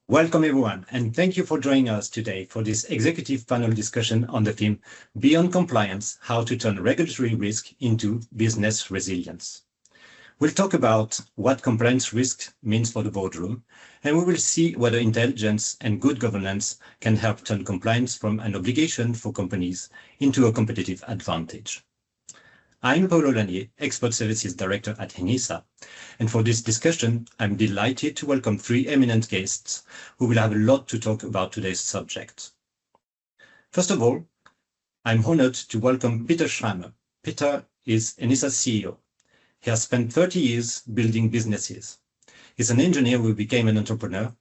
Welcome everyone, and thank you for joining us today for this executive panel discussion on the theme Beyond Compliance, How to Turn Regulatory Risk into Business Resilience. We'll talk about what compliance risk means for the boardroom, and we will see whether intelligence and good governance can help turn compliance from an obligation for companies into a competitive advantage. I'm Paulo Lanier, Expert Services Director at Enhesa, and for this discussion, I'm delighted to welcome three eminent guests who will have a lot to talk about today's subject. First of all, I'm honored to welcome Peter Schramer. Peter is Enhesa's CEO. He has spent 30 years building businesses. He's an engineer who became an entrepreneur,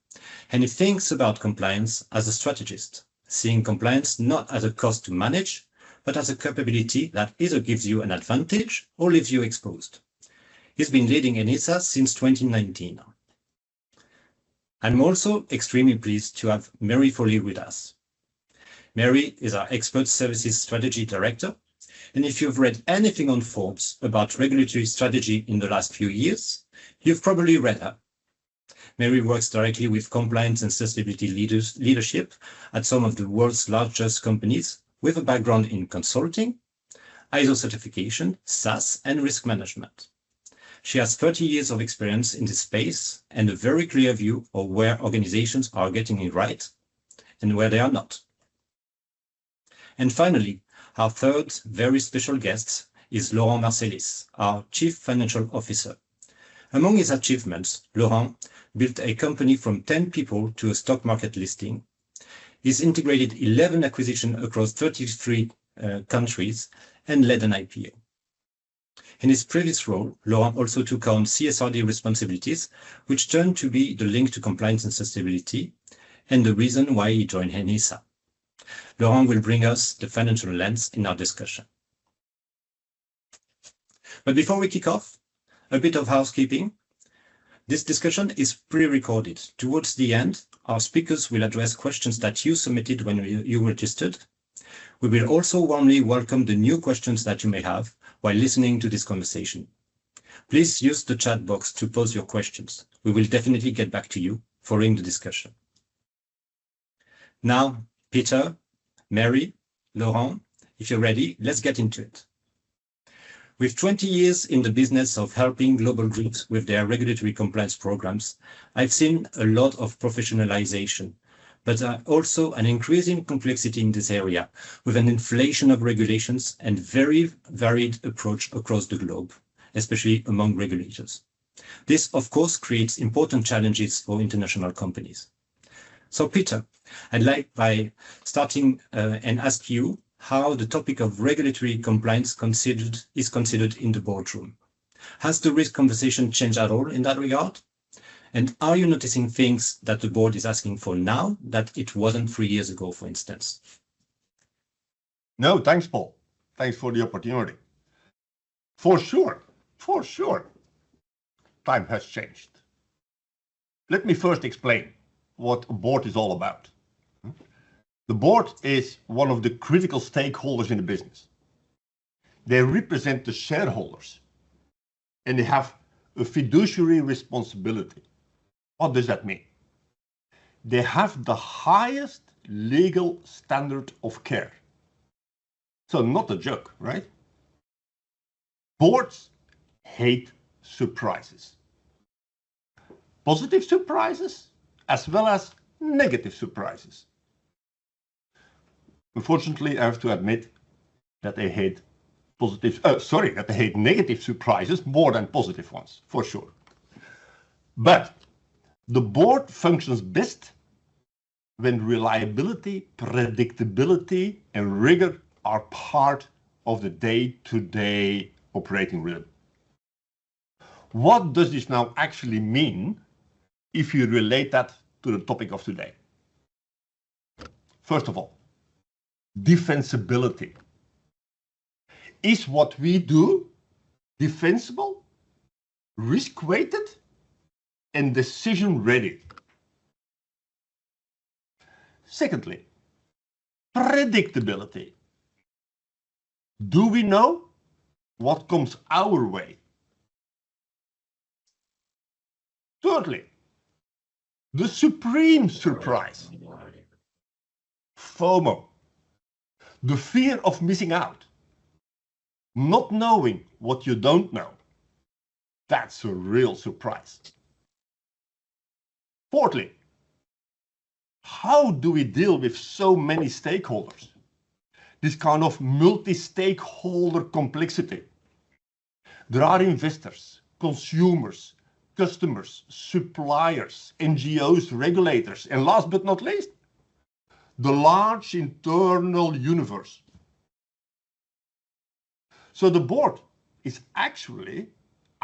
and he thinks about compliance as a strategist, seeing compliance not as a cost to manage, but as a capability that either gives you an advantage or leaves you exposed. He's been leading Enhesa since 2019. I'm also extremely pleased to have Mary Foley with us. Mary is our Expert Services Strategy Director, and if you've read anything on Forbes about regulatory strategy in the last few years, you've probably read her. Mary works directly with compliance and sustainability leadership at some of the world's largest companies, with a background in consulting, ISO certification, SaaS, and risk management. She has 30 years of experience in this space and a very clear view of where organizations are getting it right and where they are not. And finally, our third very special guest is Laurent Marcelis, our Chief Financial Officer. Among his achievements, Laurent built a company from 10 people to a stock market listing. He's integrated 11 acquisitions across 33 countries and led an IPO. In his previous role, Laurent also took on CSRD responsibilities, which turned to be the link to compliance and sustainability, and the reason why he joined Enhesa. Laurent will bring us the financial lens in our discussion. But before we kick off, a bit of housekeeping. This discussion is pre-recorded. Towards the end, our speakers will address questions that you submitted when you registered. We will also warmly welcome the new questions that you may have while listening to this conversation. Please use the chat box to pose your questions. We will definitely get back to you following the discussion. Now, Peter, Mary, Laurent, if you're ready, let's get into it. With 20 years in the business of helping global groups with their regulatory compliance programs, I've seen a lot of professionalization, but also an increasing complexity in this area, with an inflation of regulations and very varied approach across the globe, especially among regulators. This, of course, creates important challenges for international companies. So, Peter, I'd like by starting and ask you how the topic of regulatory compliance is considered in the boardroom. Has the risk conversation changed at all in that regard? And are you noticing things that the board is asking for now that it wasn't 3 years ago, for instance? No, thanks, Paul. Thanks for the opportunity. For sure. Time has changed. Let me first explain what a board is all about. The board is one of the critical stakeholders in the business. They represent the shareholders and they have a fiduciary responsibility. What does that mean? They have the highest legal standard of care. So not a joke, right? Boards hate surprises. Positive surprises as well as negative surprises. Unfortunately, I have to admit that they hate negative surprises more than positive ones, for sure. But the board functions best when reliability, predictability, and rigor are part of the day-to-day operating rhythm. What does this now actually mean if you relate that to the topic of today? First of all, defensibility. Is what we do defensible, risk-weighted, and decision-ready? Secondly, predictability. Do we know what comes our way? Thirdly, The supreme surprise. FOMO. The fear of missing out. Not knowing what you don't know. That's a real surprise. Fourthly, how do we deal with so many stakeholders? This kind of multi-stakeholder complexity. There are investors, consumers, customers, suppliers, NGOs, regulators, and last but not least, the large internal universe. So the board is actually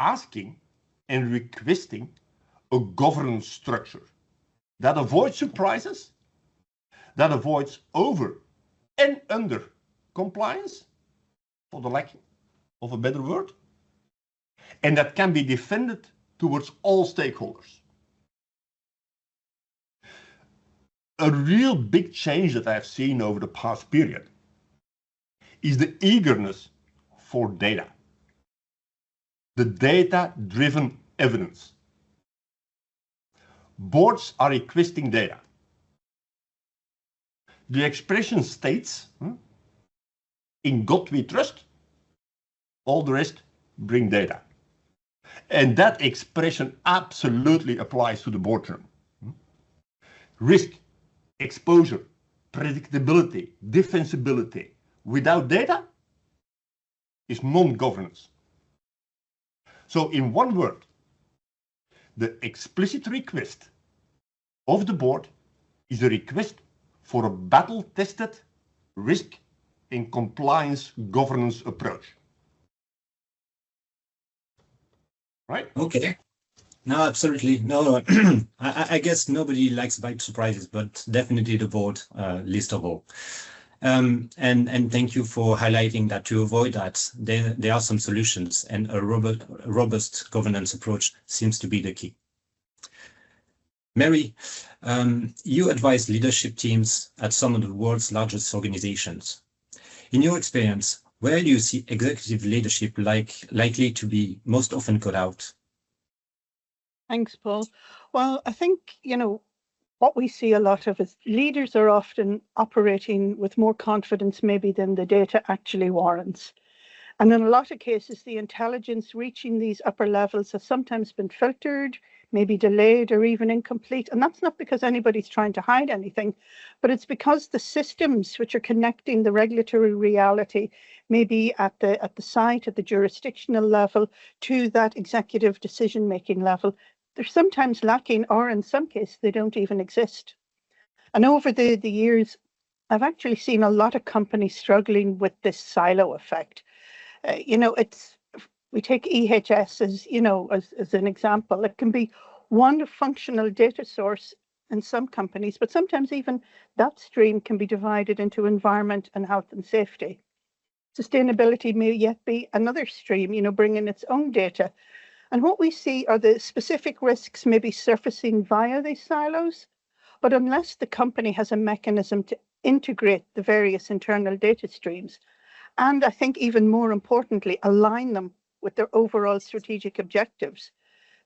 asking and requesting a governance structure that avoids surprises, that avoids over and under compliance, for the lack of a better word, and that can be defended towards all stakeholders. A real big change that I've seen over the past period is the eagerness for data. The data-driven evidence. Boards are requesting data. The expression states, in God we trust, all the rest bring data. And that expression absolutely applies to the boardroom. Risk, exposure, predictability, defensibility without data is non-governance. So in one word, the explicit request of the board is a request for a battle-tested risk and compliance governance approach. Right? Okay. No, absolutely. No, I guess nobody likes big surprises, but definitely the board, least of all. And thank you for highlighting that to avoid that, there are some solutions, and a robust governance approach seems to be the key. Mary, you advise leadership teams at some of the world's largest organizations. In your experience, where do you see executive leadership likely to be most often caught out? Thanks, Paul. Well, I think, what we see a lot of is leaders are often operating with more confidence maybe than the data actually warrants. And in a lot of cases, the intelligence reaching these upper levels has sometimes been filtered, maybe delayed or even incomplete. And that's not because anybody's trying to hide anything, but it's because the systems which are connecting the regulatory reality, maybe at the site, at the jurisdictional level, to that executive decision-making level, they're sometimes lacking, or in some cases, they don't even exist. And over the years, I've actually seen a lot of companies struggling with this silo effect. We take EHS as an example. It can be one functional data source in some companies, but sometimes even that stream can be divided into environment and health and safety. Sustainability may yet be another stream, bringing its own data. And what we see are the specific risks maybe surfacing via these silos, but unless the company has a mechanism to integrate the various internal data streams, and I think even more importantly, align them with their overall strategic objectives,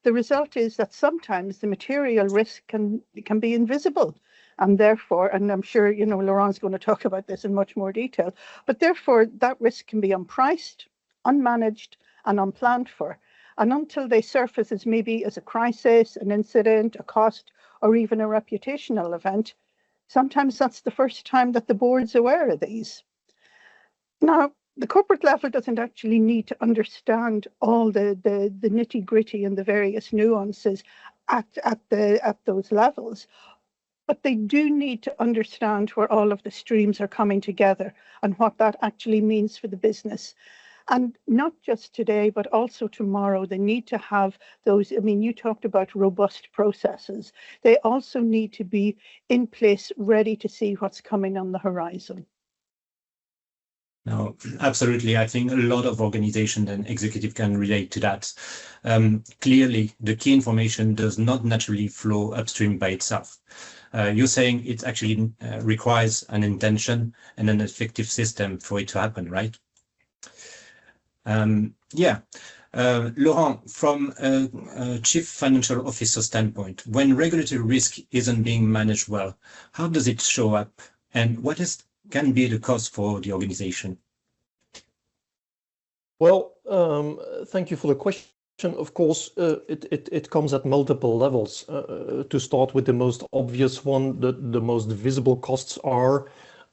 the result is that sometimes the material risk can be invisible. And therefore, and I'm sure, Laurent's going to talk about this in much more detail, but therefore that risk can be unpriced, unmanaged, and unplanned for. And until they surface as maybe as a crisis, an incident, a cost, or even a reputational event, sometimes that's the first time that the board's aware of these. Now, the corporate level doesn't actually need to understand all the nitty gritty and the various nuances at those levels, but they do need to understand where all of the streams are coming together and what that actually means for the business. And not just today, but also tomorrow, they need to have those, you talked about robust processes. They also need to be in place, ready to see what's coming on the horizon. No, absolutely. I think a lot of organizations and executive can relate to that. Clearly, the key information does not naturally flow upstream by itself. You're saying it actually requires an intention and an effective system for it to happen, right? Yeah. Laurent, from a chief financial officer standpoint, when regulatory risk isn't being managed well, how does it show up, and can be the cost for the organization? Well, thank you for the question. Of course, it comes at multiple levels. To start with the most obvious one, the most visible costs are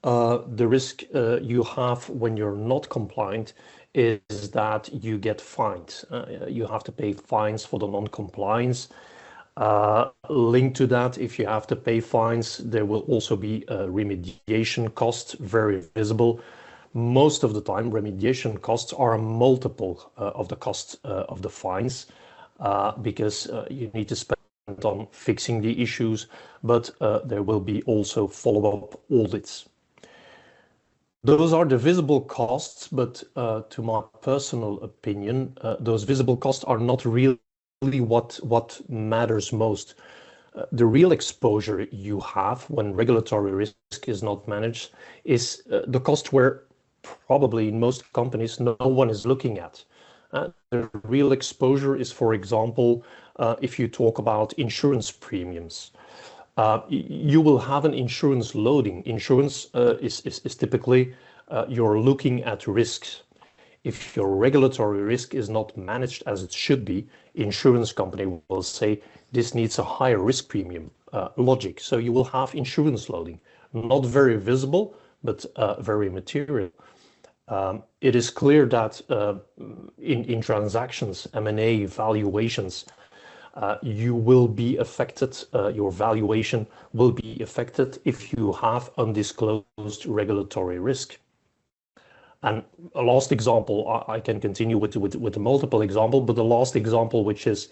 the risk you have when you're not compliant is that you get fined. You have to pay fines for the non-compliance. Linked to that, if you have to pay fines, there will also be remediation costs, very visible. Most of the time, remediation costs are a multiple of the cost of the fines because you need to spend on fixing the issues, but there will be also follow-up audits. Those are the visible costs, but to my personal opinion, those visible costs are not really what matters most. The real exposure you have when regulatory risk is not managed is the cost where probably in most companies no one is looking at. The real exposure is, for example, if you talk about insurance premiums. You will have an insurance loading. Insurance is typically you're looking at risks. If your regulatory risk is not managed as it should be, insurance company will say this needs a higher risk premium logic. So you will have insurance loading, not very visible, but very material. It is clear that in transactions, M&A valuations, you will be affected, your valuation will be affected if you have undisclosed regulatory risk. And a last example, I can continue with the multiple example, but the last example, which is,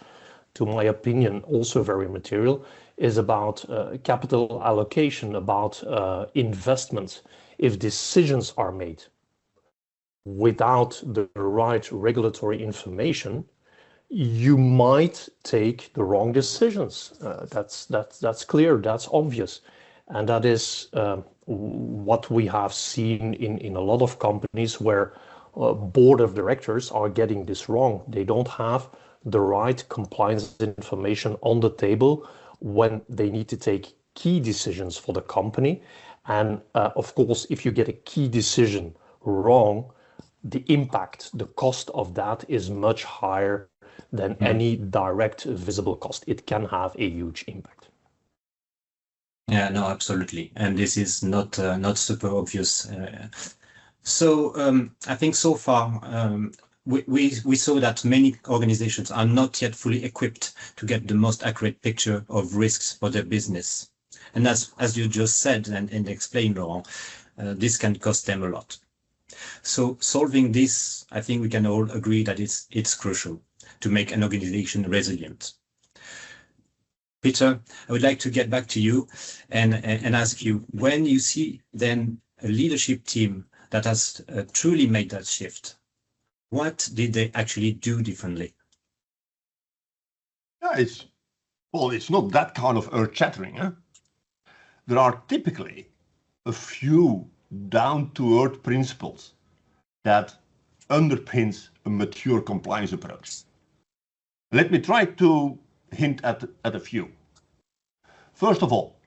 to my opinion, also very material, is about capital allocation, about investments. If decisions are made without the right regulatory information, you might take the wrong decisions. That's clear, that's obvious. And that is what we have seen in a lot of companies where board of directors are getting this wrong. They don't have the right compliance information on the table when they need to take key decisions for the company. And of course, if you get a key decision wrong, the impact, the cost of that is much higher than any direct visible cost. It can have a huge impact. Yeah, no, absolutely. And this is not super obvious. So I think so far we saw that many organizations are not yet fully equipped to get the most accurate picture of risks for their business. And as you just said and explained, Laurent, this can cost them a lot. So solving this, I think we can all agree that it's crucial to make an organization resilient. Peter, I would like to get back to you and ask you, when you see then a leadership team that has truly made that shift, what did they actually do differently? Yeah, it's not that kind of earth-shattering. Huh? There are typically a few down-to-earth principles that underpins a mature compliance approach. Let me try to hint at a few. First of all,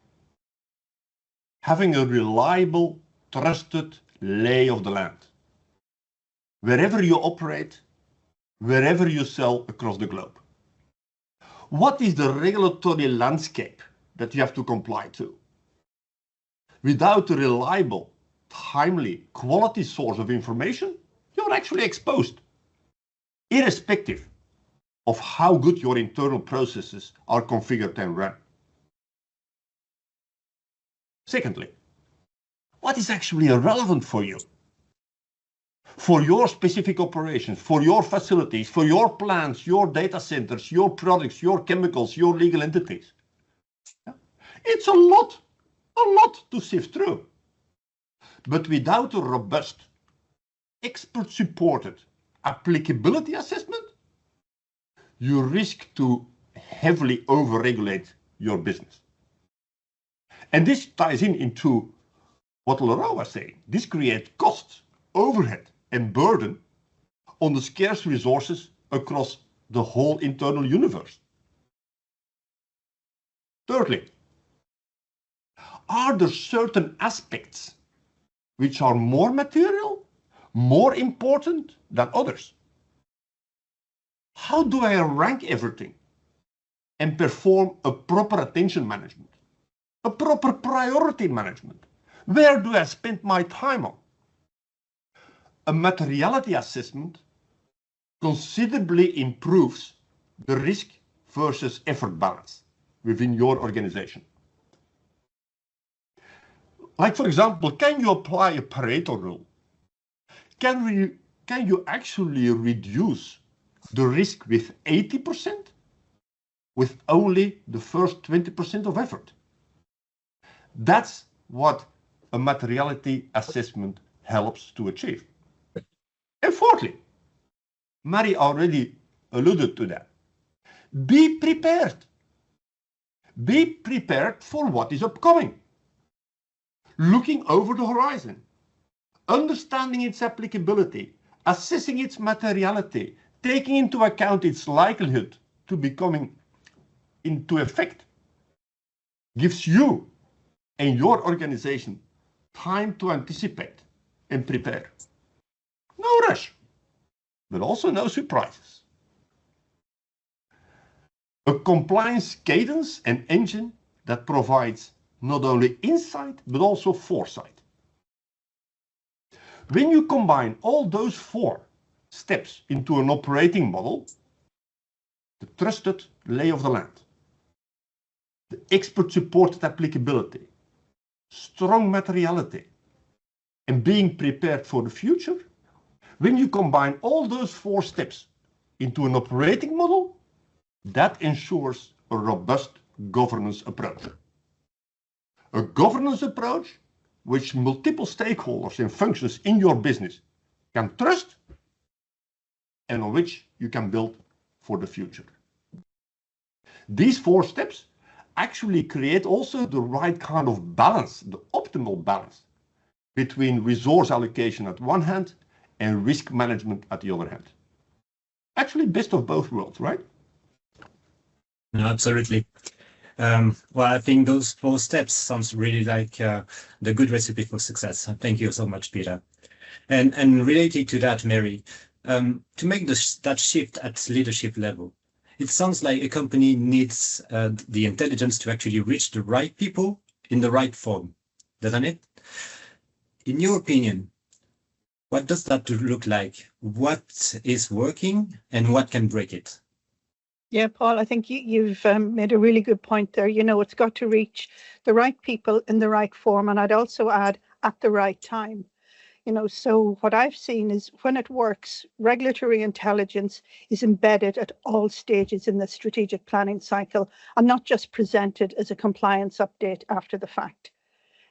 having a reliable, trusted lay of the land. Wherever you operate, wherever you sell across the globe. What is the regulatory landscape that you have to comply to? Without a reliable, timely, quality source of information, you're actually exposed, irrespective of how good your internal processes are configured and run. Secondly, what is actually relevant for you? For your specific operations, for your facilities, for your plants, your data centers, your products, your chemicals, your legal entities. It's a lot to sift through. But without a robust, expert-supported applicability assessment, you risk to heavily over-regulate your business. And this ties into what Laurent was saying. This creates costs, overhead, and burden on the scarce resources across the whole internal universe? Thirdly, are there certain aspects which are more material, more important than others? How do I rank everything and perform a proper attention management, a proper priority management? Where do I spend my time on? A materiality assessment considerably improves the risk versus effort balance within your organization. Like, for example, can you apply a Pareto rule? Can you actually reduce the risk with 80% with only the first 20% of effort? That's what a materiality assessment helps to achieve. And fourthly, Mary already alluded to that. Be prepared. Be prepared for what is upcoming. Looking over the horizon, understanding its applicability, assessing its materiality, taking into account its likelihood to be coming into effect, gives you and your organization time to anticipate and prepare. No rush, but also no surprises. A compliance cadence and engine that provides not only insight, but also foresight. When you combine all those 4 steps into an operating model, the trusted lay of the land, the expert-supported applicability, strong materiality, and being prepared for the future, when you combine all those 4 steps into an operating model, that ensures a robust governance approach. A governance approach which multiple stakeholders and functions in your business can trust and on which you can build for the future. These 4 steps actually create also the right kind of balance, the optimal balance between resource allocation at one hand and risk management at the other hand. Actually, best of both worlds, right? No, absolutely. Well, I think those 4 steps sounds really like the good recipe for success. Thank you so much, Peter. And related to that, Mary, to make that shift at leadership level, it sounds like a company needs the intelligence to actually reach the right people in the right form, doesn't it? In your opinion, what does that look like? What is working and what can break it? Yeah, Paul, I think you've made a really good point there. You know, it's got to reach the right people in the right form. And I'd also add at the right time. You know, so what I've seen is when it works, regulatory intelligence is embedded at all stages in the strategic planning cycle and not just presented as a compliance update after the fact.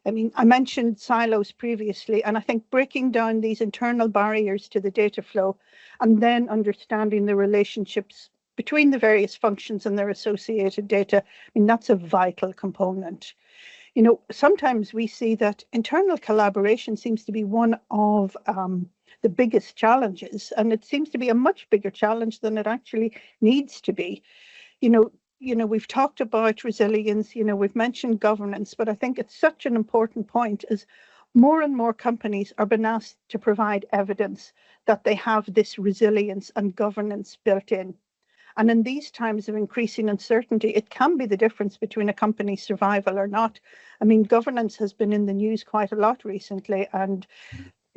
I mean, I mentioned silos previously, and I think breaking down these internal barriers to the data flow and then understanding the relationships between the various functions and their associated data, I mean, that's a vital component. You know, sometimes we see that internal collaboration seems to be one of the biggest challenges, and it seems to be a much bigger challenge than it actually needs to be. You know, we've talked about resilience, you know, we've mentioned governance, but I think it's such an important point as more and more companies are being asked to provide evidence that they have this resilience and governance built in. And in these times of increasing uncertainty, it can be the difference between a company's survival or not. I mean, governance has been in the news quite a lot recently, and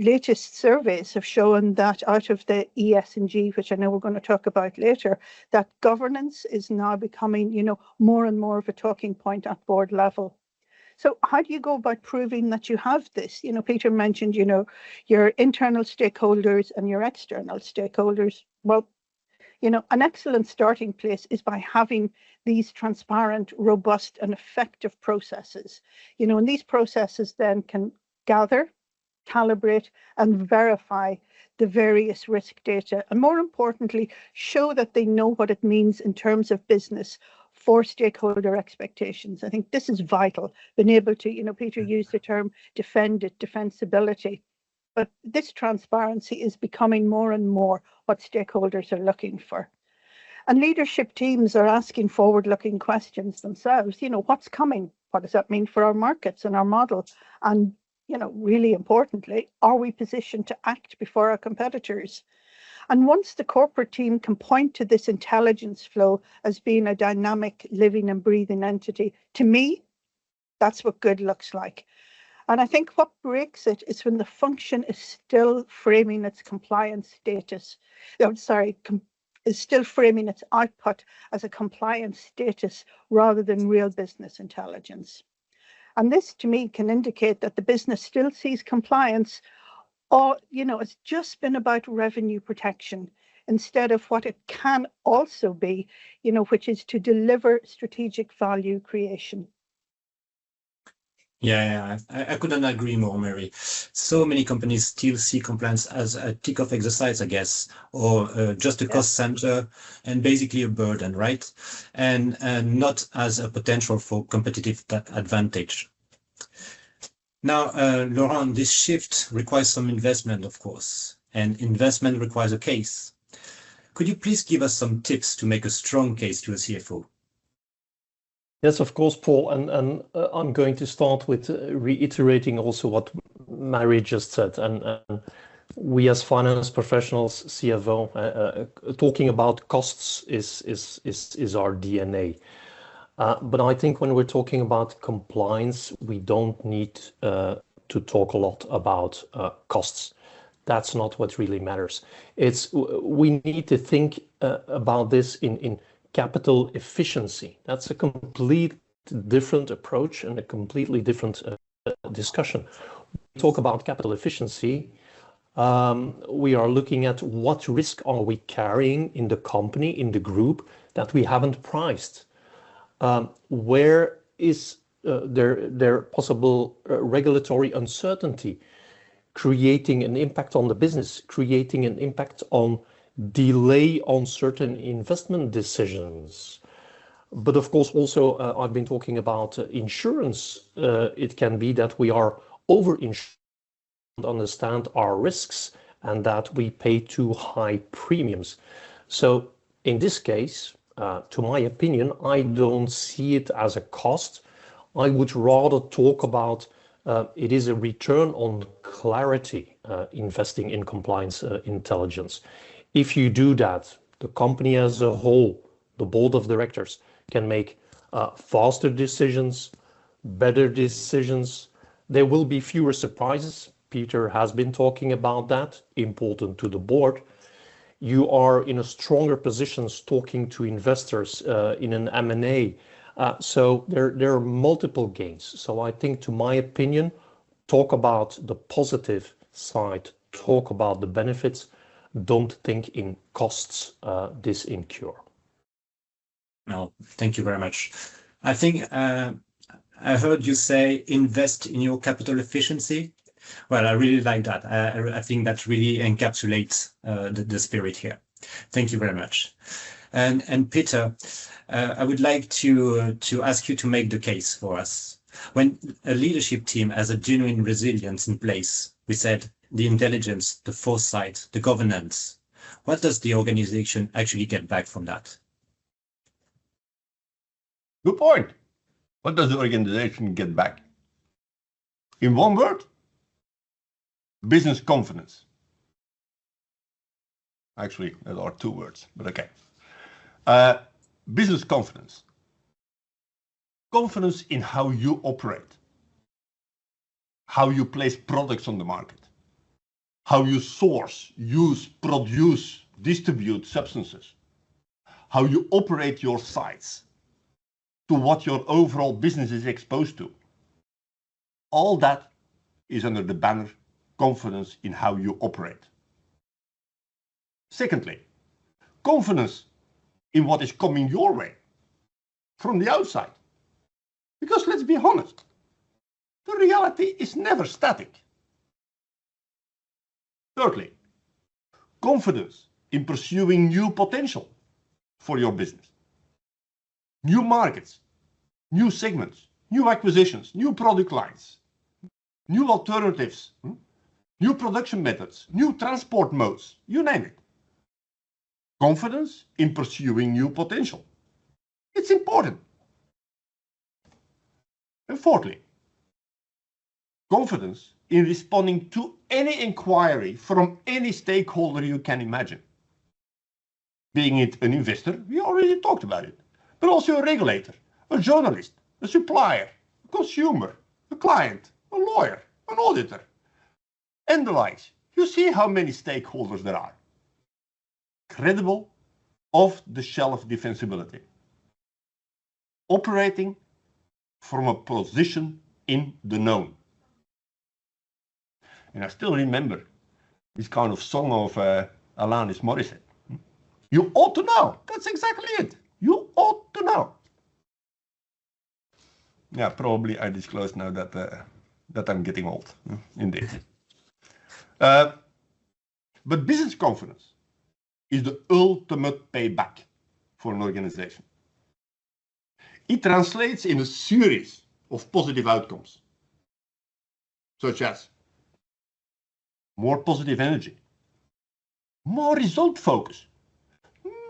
latest surveys have shown that out of the ESG, which I know we're going to talk about later, that governance is now becoming, you know, more and more of a talking point at board level. So how do you go about proving that you have this? You know, Peter mentioned, you know, your internal stakeholders and your external stakeholders. Well, you know, an excellent starting place is by having these transparent, robust, and effective processes. You know, and these processes then can gather, calibrate, and verify the various risk data. And more importantly, show that they know what it means in terms of business for stakeholder expectations. I think this is vital. Being able to, you know, Peter used the term defend it, defensibility. But this transparency is becoming more and more what stakeholders are looking for. And leadership teams are asking forward-looking questions themselves. What's coming? What does that mean for our markets and our model? And, really importantly, are we positioned to act before our competitors? And once the corporate team can point to this intelligence flow as being a dynamic, living and breathing entity, to me, that's what good looks like. And I think what breaks it is when the function is still framing its compliance status. Is still framing its output as a compliance status rather than real business intelligence. And this, to me, can indicate that the business still sees compliance, or, it's just been about revenue protection instead of what it can also be, which is to deliver strategic value creation. Yeah, I couldn't agree more, Mary. So many companies still see compliance as a tick-off exercise, I guess, or just a cost center and basically a burden, right? And not as a potential for competitive advantage. Now, Laurent, this shift requires some investment, of course, and investment requires a case. Could you please give us some tips to make a strong case to a CFO? Yes, of course, Paul, and I'm going to start with reiterating also what Mary just said. And we as finance professionals, CFO, talking about costs is our DNA. But I think when we're talking about compliance, we don't need to talk a lot about costs. That's not what really matters. We need to think about this in capital efficiency. That's a complete different approach and a completely different discussion. We talk about capital efficiency. We are looking at what risk are we carrying in the company, in the group, that we haven't priced. Where is there possible regulatory uncertainty creating an impact on the business, creating an impact on delay on certain investment decisions? But of course, also, I've been talking about insurance. It can be that we are over-insured, understand our risks, and that we pay too high premiums. So in this case, to my opinion, I don't see it as a cost. I would rather talk about it is a return on clarity, investing in compliance intelligence. If you do that, the company as a whole, the board of directors, can make faster decisions, better decisions. There will be fewer surprises. Peter has been talking about that, important to the board. You are in a stronger position talking to investors in an M&A. So there are multiple gains. So I think, to my opinion, talk about the positive side, talk about the benefits. Don't think in costs this incur. No, thank you very much. I think I heard you say invest in your capital efficiency. Well, I really like that. I think that really encapsulates the spirit here. Thank you very much. And Peter, I would like to ask you to make the case for us. When a leadership team has a genuine resilience in place, we said the intelligence, the foresight, the governance, what does the organization actually get back from that? Good point. What does the organization get back? In one word, business confidence. Actually, there are two words, but okay. Business confidence. Confidence in how you operate, how you place products on the market, how you source, use, produce, distribute substances, how you operate your sites, to what your overall business is exposed to. All that is under the banner confidence in how you operate. Secondly, confidence in what is coming your way from the outside. Because let's be honest, the reality is never static. Thirdly, confidence in pursuing new potential for your business. New markets, new segments, new acquisitions, new product lines, new alternatives new production methods, new transport modes, you name it. Confidence in pursuing new potential. It's important. And fourthly, confidence in responding to any inquiry from any stakeholder you can imagine. Being it an investor, we already talked about it, but also a regulator, a journalist, a supplier, a consumer, a client, a lawyer, an auditor, and the likes. You see how many stakeholders there are. Credible, off-the-shelf defensibility. Operating from a position in the known. And I still remember this kind of song of Alanis Morissette. You ought to know. That's exactly it. You ought to know. Yeah, probably I disclosed now that I'm getting old. Indeed. But business confidence is the ultimate payback for an organization. It translates in a series of positive outcomes, such as more positive energy, more result focus,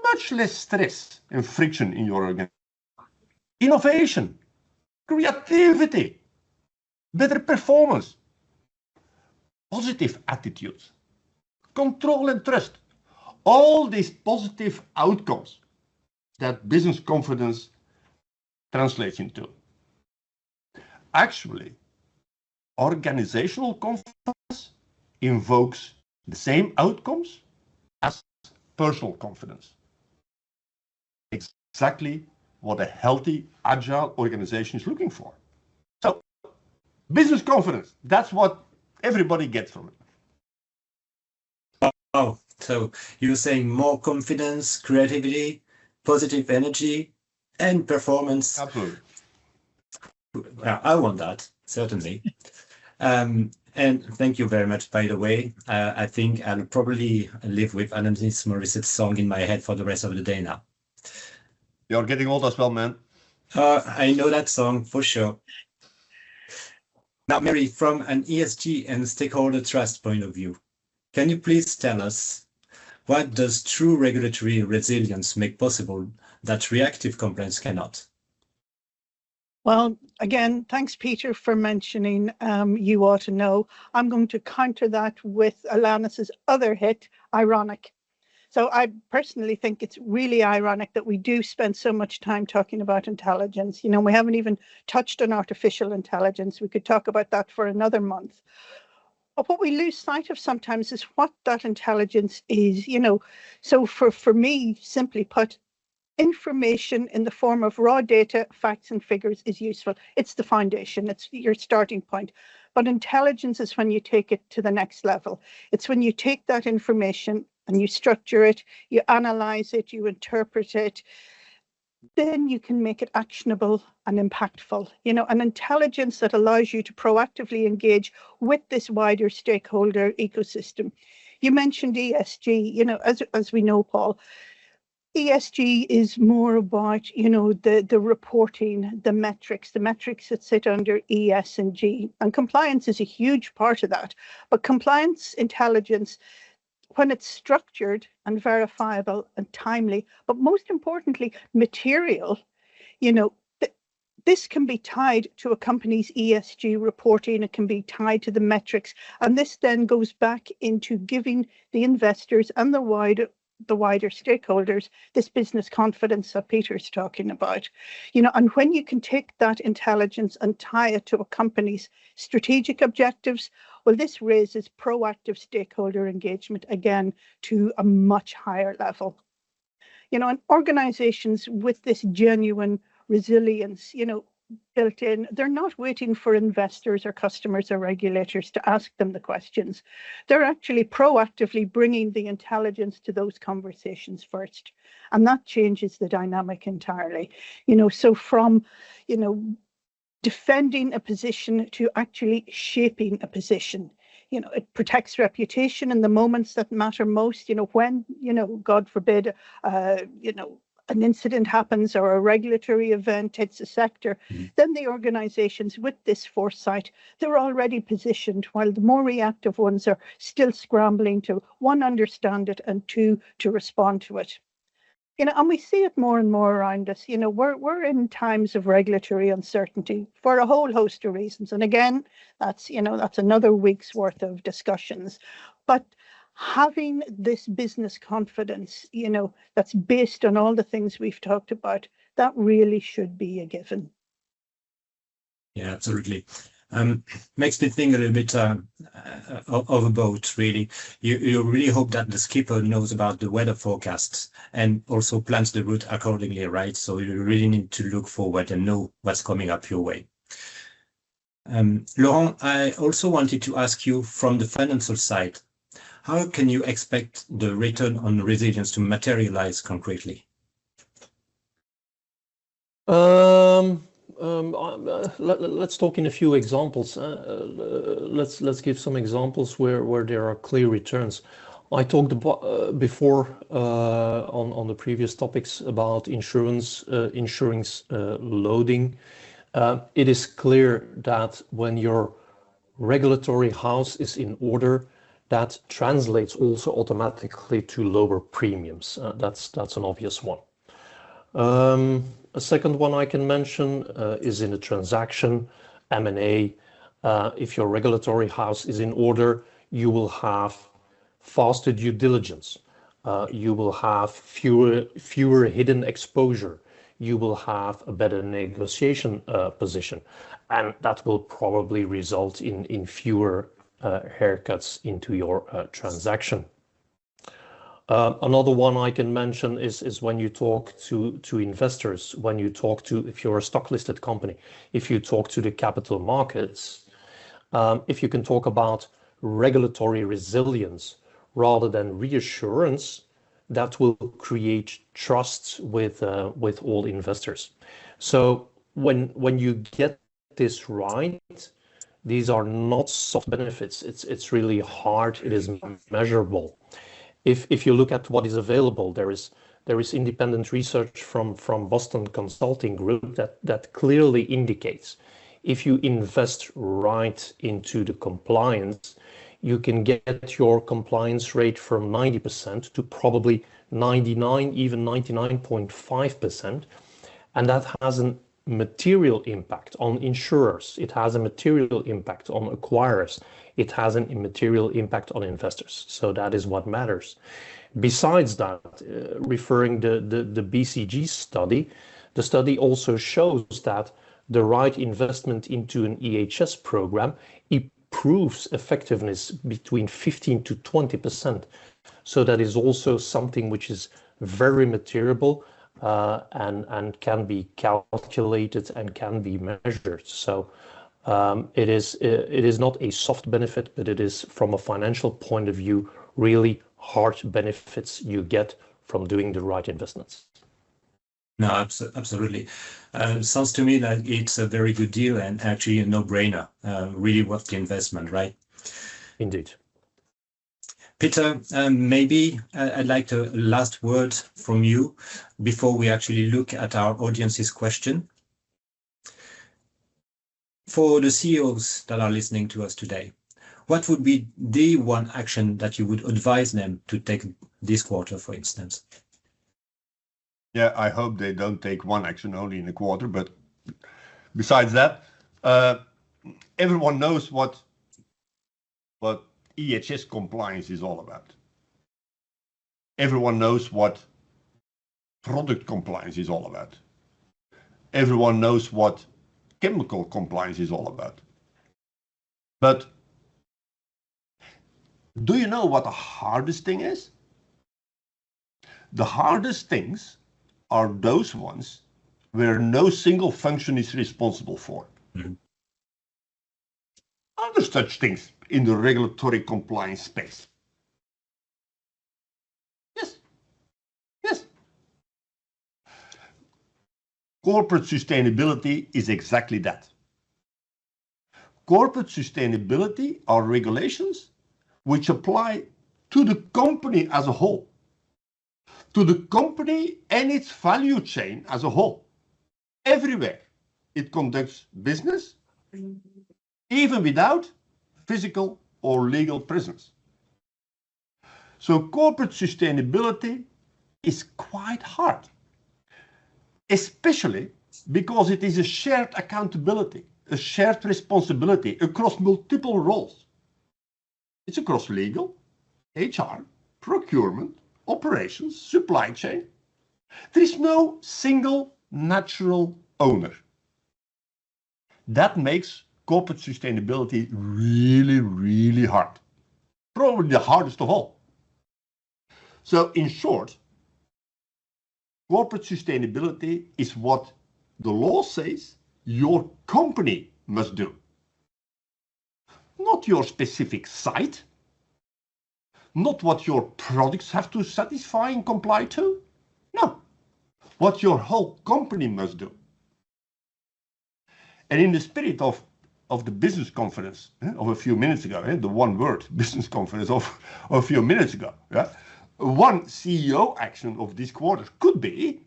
much less stress and friction in your organization, innovation, creativity, better performance, positive attitudes, control and trust. All these positive outcomes that business confidence translates into. Actually, organizational confidence invokes the same outcomes as personal confidence. Exactly what a healthy, agile organization is looking for. So, business confidence, that's what everybody gets from it. Oh, so you're saying more confidence, creativity, positive energy, and performance. Absolutely. Well, I want that, certainly. And thank you very much, by the way. I think I'll probably live with Alanis Morissette's song in my head for the rest of the day now. You're getting old as well, man. I know that song for sure. Now, Mary, from an ESG and stakeholder trust point of view, can you please tell us what does true regulatory resilience make possible that reactive compliance cannot? Well, again, thanks, Peter, for mentioning You Ought to Know. I'm going to counter that with Alanis's other hit, Ironic. So I personally think it's really ironic that we do spend so much time talking about intelligence. You know, we haven't even touched on artificial intelligence. We could talk about that for another month. But what we lose sight of sometimes is what that intelligence is, you know. So for me, simply put, information in the form of raw data, facts and figures is useful. It's the foundation, it's your starting point. But intelligence is when you take it to the next level. It's when you take that information and you structure it, you analyze it, you interpret it, then you can make it actionable and impactful. You know, an intelligence that allows you to proactively engage with this wider stakeholder ecosystem. You mentioned ESG, you know, as we know, Paul, ESG is more about, you know, the reporting, the metrics that sit under ES and G. And compliance is a huge part of that. But compliance intelligence, when it's structured and verifiable and timely, but most importantly, material, you know, this can be tied to a company's ESG reporting. It can be tied to the metrics. And this then goes back into giving the investors and the wider stakeholders this business confidence that Peter's talking about. You know, and when you can take that intelligence and tie it to a company's strategic objectives, well, this raises proactive stakeholder engagement again to a much higher level. You know, and organizations with this genuine resilience, you know, built in, they're not waiting for investors or customers or regulators to ask them the questions. They're actually proactively bringing the intelligence to those conversations first. And that changes the dynamic entirely. You know, so from, you know, defending a position to actually shaping a position. You know, it protects reputation in the moments that matter most. You know, when, you know, God forbid, you know, an incident happens or a regulatory event hits a sector, then the organizations with this foresight, they're already positioned, while the more reactive ones are still scrambling to, one, understand it, and two, to respond to it. And we see it more and more around us. We're in times of regulatory uncertainty for a whole host of reasons. And again, that's another week's worth of discussions. But having this business confidence, that's based on all the things we've talked about, that really should be a given. Yeah, absolutely. Makes me think a little bit of a boat, really. You really hope that the skipper knows about the weather forecasts and also plans the route accordingly, right? So you really need to look forward and know what's coming up your way. Laurent, I also wanted to ask you from the financial side, how can you expect the return on resilience to materialize concretely? Let's talk in a few examples. Let's give some examples where there are clear returns. I talked about, before on the previous topics about insurance loading. It is clear that when your regulatory house is in order, that translates also automatically to lower premiums. That's an obvious one. A second one I can mention is in a transaction, M&A. If your regulatory house is in order, you will have faster due diligence. You will have fewer hidden exposure. You will have a better negotiation position, and that will probably result in fewer haircuts into your transaction. Another one I can mention is when you talk to investors, if you're a stock listed company, if you talk to the capital markets, if you can talk about regulatory resilience rather than reassurance, that will create trust with all investors. So when you get this right, these are not soft benefits. It's really hard. It is measurable. If you look at what is available, there is independent research from Boston Consulting Group that clearly indicates if you invest right into the compliance, you can get your compliance rate from 90% to probably 99, even 99.5%. And that has a material impact on insurers. It has a material impact on acquirers. It has an immaterial impact on investors. So that is what matters. Besides that, referring the BCG study, the study also shows that the right investment into an EHS program improves effectiveness between 15 to 20%. So that is also something which is very material and can be calculated and can be measured. So it is not a soft benefit, but it is, from a financial point of view, really hard benefits you get from doing the right investments. No, absolutely. Sounds to me like it's a very good deal and actually a no-brainer. Really worth the investment, right? Indeed. Peter, maybe I'd like a last word from you before we actually look at our audience's question. For the CEOs that are listening to us today, what would be the one action that you would advise them to take this quarter, for instance? Yeah, I hope they don't take one action only in a quarter, but besides that, everyone knows what EHS compliance is all about. Everyone knows what product compliance is all about. Everyone knows what chemical compliance is all about. But do you know what the hardest thing is? The hardest things are those ones where no single function is responsible for. Mm-hmm. Are there such things in the regulatory compliance space? Yes. Corporate sustainability is exactly that. Corporate sustainability are regulations which apply to the company as a whole. to the company and its value chain as a whole. Everywhere it conducts business, even without physical or legal presence. So corporate sustainability is quite hard, especially because it is a shared accountability, a shared responsibility across multiple roles. It's across legal, HR, procurement, operations, supply chain. There is no single natural owner. That makes corporate sustainability really, really hard. Probably the hardest of all. So in short, corporate sustainability is what the law says your company must do. Not your specific site, not what your products have to satisfy and comply to. No, what your whole company must do. And in the spirit of the business conference of a few minutes ago, the one word business conference of a few minutes ago, one CEO action of this quarter could be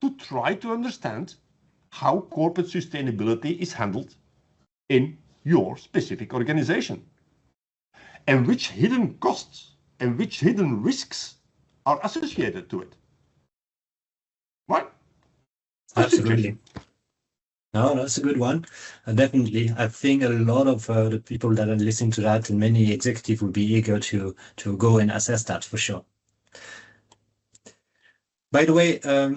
to try to understand how corporate sustainability is handled in your specific organization and which hidden costs and which hidden risks are associated to it. Right? Absolutely. No, that's a good one. Definitely. I think a lot of the people that are listening to that and many executives will be eager to go and assess that for sure. By the way, a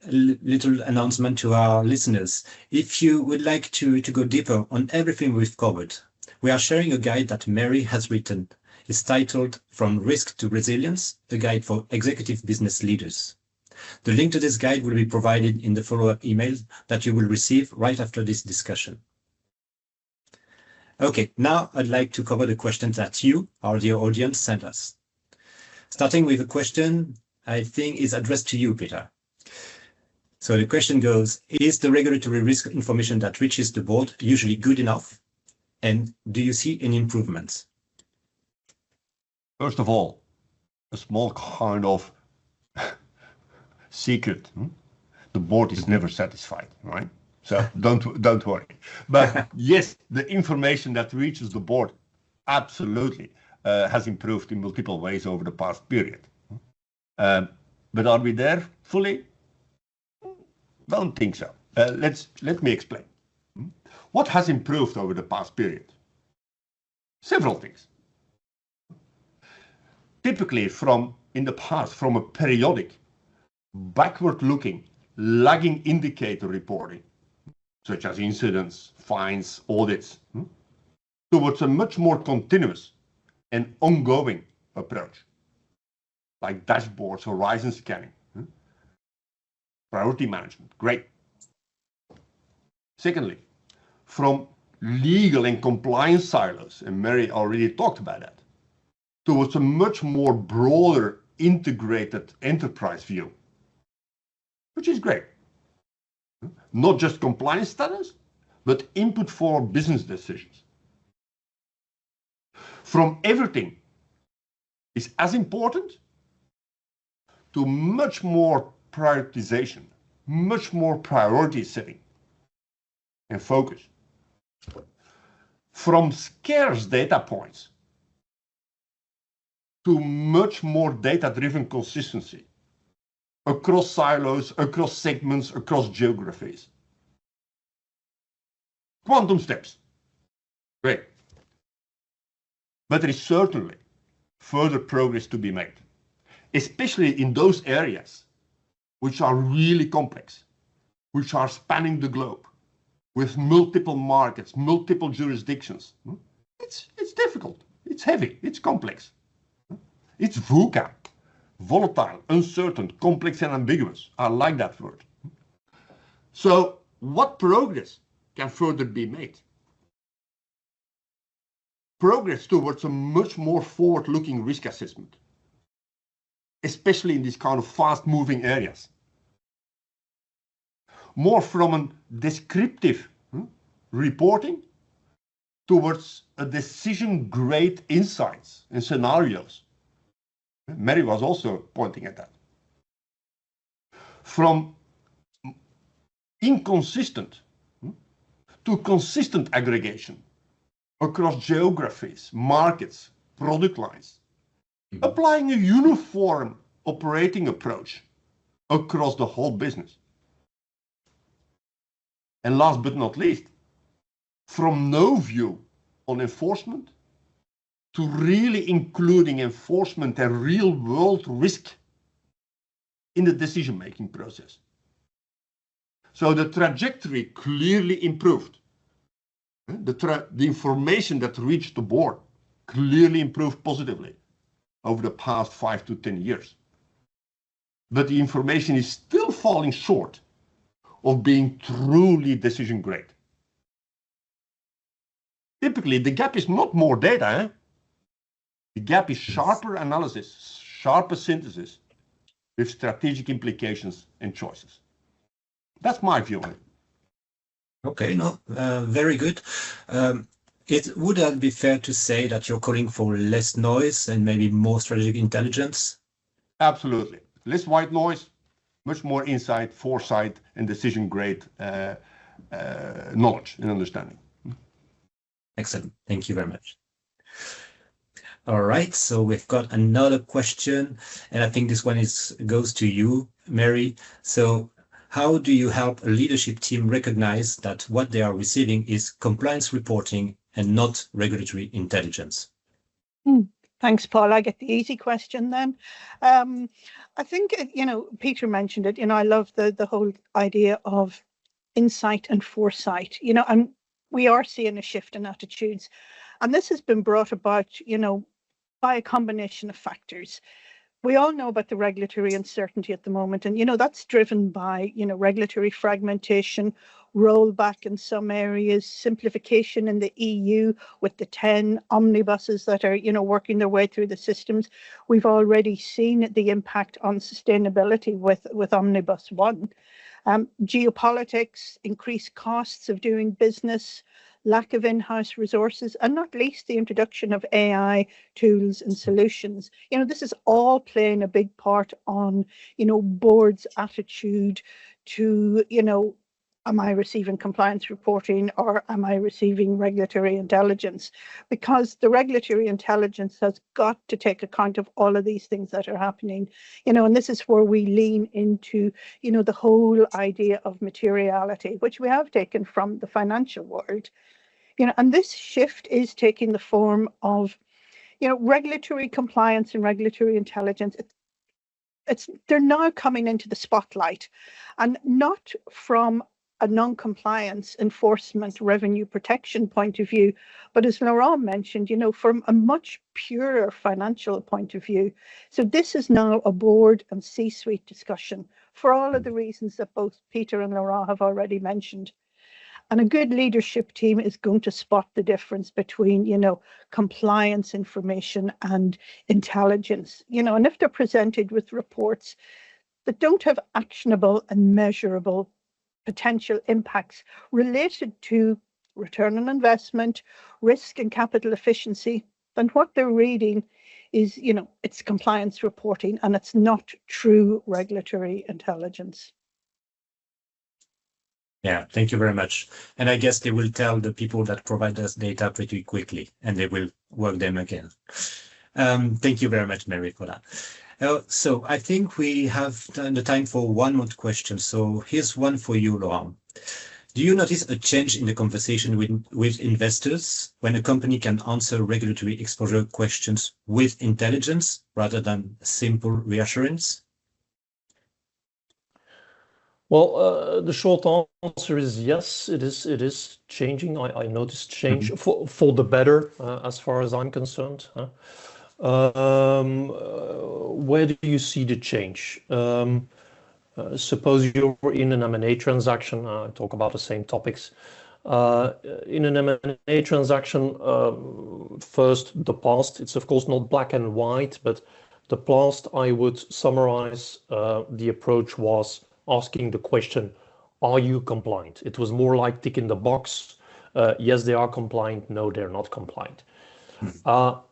little announcement to our listeners. If you would like to go deeper on everything we've covered, we are sharing a guide that Mary has written. It's titled From Risk to Resilience, a guide for executive business leaders. The link to this guide will be provided in the follow-up email that you will receive right after this discussion. Okay, now I'd like to cover the questions that you, our dear audience, sent us. Starting with a question I think is addressed to you, Peter. So the question goes, is the regulatory risk information that reaches the board usually good enough? And do you see any improvements? First of all, a small kind of secret. The board is never satisfied, right? So don't worry. But yes, the information that reaches the board absolutely has improved in multiple ways over the past period. But are we there fully? Don't think so. Let me explain. What has improved over the past period? Several things. Typically in the past, from a periodic, backward-looking, lagging indicator reporting, such as incidents, fines, audits, towards a much more continuous and ongoing approach, like dashboards, horizon scanning, priority management, great. Secondly, from legal and compliance silos, and Mary already talked about that, towards a much more broader integrated enterprise view, which is great. Not just compliance status, but input for business decisions. From everything is as important to much more prioritization, much more priority setting and focus. From scarce data points to much more data-driven consistency across silos, across segments, across geographies. Quantum steps. Great. But there is certainly further progress to be made, especially in those areas which are really complex, which are spanning the globe, with multiple markets, multiple jurisdictions. It's difficult, it's heavy, it's complex. It's VUCA, volatile, uncertain, complex and ambiguous. I like that word. So what progress can further be made? Progress towards a much more forward-looking risk assessment, especially in these kind of fast-moving areas. More from a descriptive reporting towards a decision-grade insights and scenarios Mary was also pointing at that. From inconsistent to consistent aggregation across geographies, markets, product lines, applying a uniform operating approach across the whole business. And last but not least, from no view on enforcement to really including enforcement and real world risk in the decision-making process. So the trajectory clearly improved. The information that reached the board clearly improved positively over the past 5 to 10 years. But the information is still falling short of being truly decision grade. Typically, the gap is not more data. Eh? The gap is sharper analysis, sharper synthesis with strategic implications and choices. That's my view on it. Okay, no, very good. Would that be fair to say that you're calling for less noise and maybe more strategic intelligence? Absolutely. Less white noise, much more insight, foresight, and decision grade knowledge and understanding. Excellent. Thank you very much. All right, so we've got another question, and I think this one goes to you, Mary. So how do you help a leadership team recognize that what they are receiving is compliance reporting and not regulatory intelligence? Thanks, Paul. I get the easy question then. I think, Peter mentioned it, I love the whole idea of insight and foresight, and we are seeing a shift in attitudes. And this has been brought about, by a combination of factors. We all know about the regulatory uncertainty at the moment, and that's driven by regulatory fragmentation, rollback in some areas, simplification in the EU with the 10 omnibuses that are working their way through the systems. We've already seen the impact on sustainability with Omnibus 1. Geopolitics, increased costs of doing business, lack of in-house resources, and not least the introduction of AI tools and solutions. This is all playing a big part on, board's attitude to, am I receiving compliance reporting or am I receiving regulatory intelligence? Because the regulatory intelligence has got to take account of all of these things that are happening, and this is where we lean into, the whole idea of materiality, which we have taken from the financial world. And this shift is taking the form of, regulatory compliance and regulatory intelligence. They're now coming into the spotlight, and not from a non-compliance enforcement revenue protection point of view, but as Laurent mentioned, from a much purer financial point of view. So this is now a board and C-suite discussion for all of the reasons that both Peter and Laurent have already mentioned. And a good leadership team is going to spot the difference between, compliance information and intelligence, and if they're presented with reports that don't have actionable and measurable potential impacts related to return on investment, risk and capital efficiency, then what they're reading is, it's compliance reporting and it's not true regulatory intelligence. Yeah, thank you very much. And I guess they will tell the people that provide us data pretty quickly and they will work them again. Thank you very much, Mary, for that. So I think we have the time for one more question. So here's one for you, Laurent. Do you notice a change in the conversation with investors when a company can answer regulatory exposure questions with intelligence rather than simple reassurance? Well, the short answer is yes, it is changing. I noticed change for the better, as far as I'm concerned. Where do you see the change? Suppose you're in an M&A transaction, talk about the same topics. In an M&A transaction, first, the past, it's of course not black and white, but the past, I would summarize, the approach was asking the question, are you compliant? It was more like ticking the box. Yes, they are compliant. No, they're not compliant.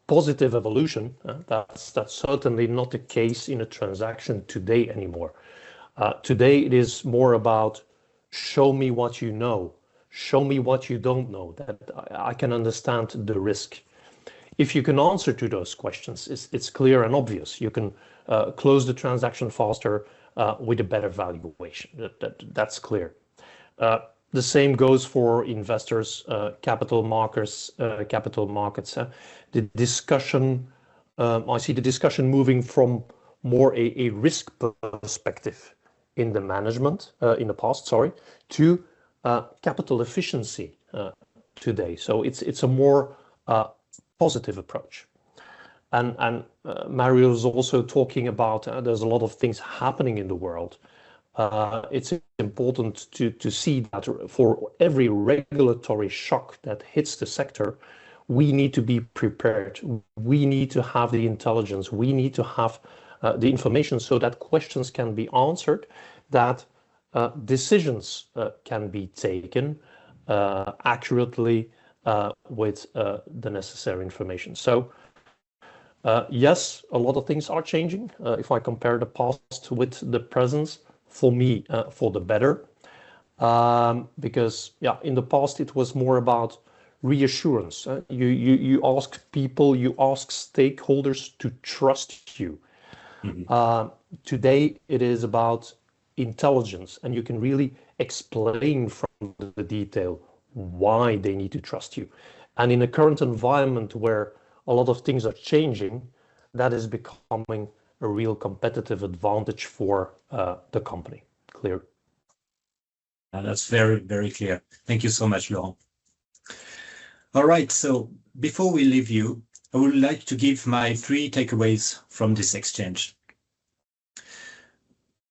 Positive evolution, that's certainly not the case in a transaction today anymore. Today it is more about show me what you know, show me what you don't know, that I can understand the risk. If you can answer to those questions, it's clear and obvious. You can close the transaction faster with a better valuation. That's clear. The same goes for investors, capital markets. The discussion, I see the discussion moving from more a risk perspective in the management, in the past, sorry, to capital efficiency today. So it's a more positive approach. And Mario is also talking about there's a lot of things happening in the world. It's important to see that for every regulatory shock that hits the sector, we need to be prepared. We need to have the intelligence. We need to have the information so that questions can be answered, that decisions can be taken accurately with the necessary information. So yes, a lot of things are changing. If I compare the past with the present, for me, for the better. Because yeah, in the past it was more about reassurance. You ask people, you ask stakeholders to trust you. Today it is about intelligence, and you can really explain from the detail why they need to trust you. And in a current environment where a lot of things are changing, that is becoming a real competitive advantage for the company. Clear? That's very, very clear. Thank you so much, Laurent. All right, so before we leave you, I would like to give my 3 takeaways from this exchange.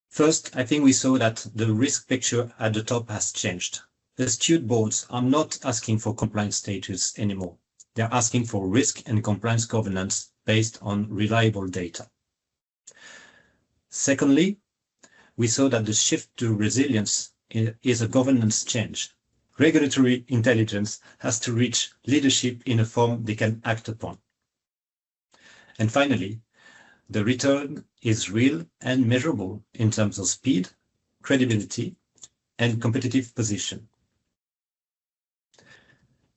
First, I think we saw that the risk picture at the top has changed. The steward boards are not asking for compliance status anymore. They're asking for risk and compliance governance based on reliable data. Secondly, we saw that the shift to resilience is a governance change. Regulatory intelligence has to reach leadership in a form they can act upon. And finally, the return is real and measurable in terms of speed, credibility, and competitive position.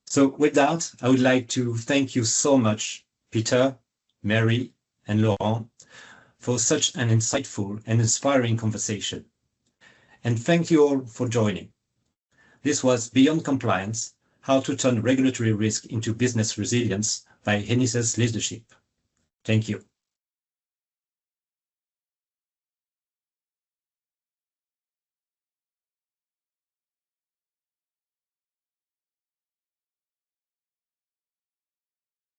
So with that, I would like to thank you so much, Peter, Mary, and Laurent, for such an insightful and inspiring conversation. And thank you all for joining. This was Beyond Compliance, How to Turn Regulatory Risk into Business Resilience by Enhesa's Leadership. Thank you.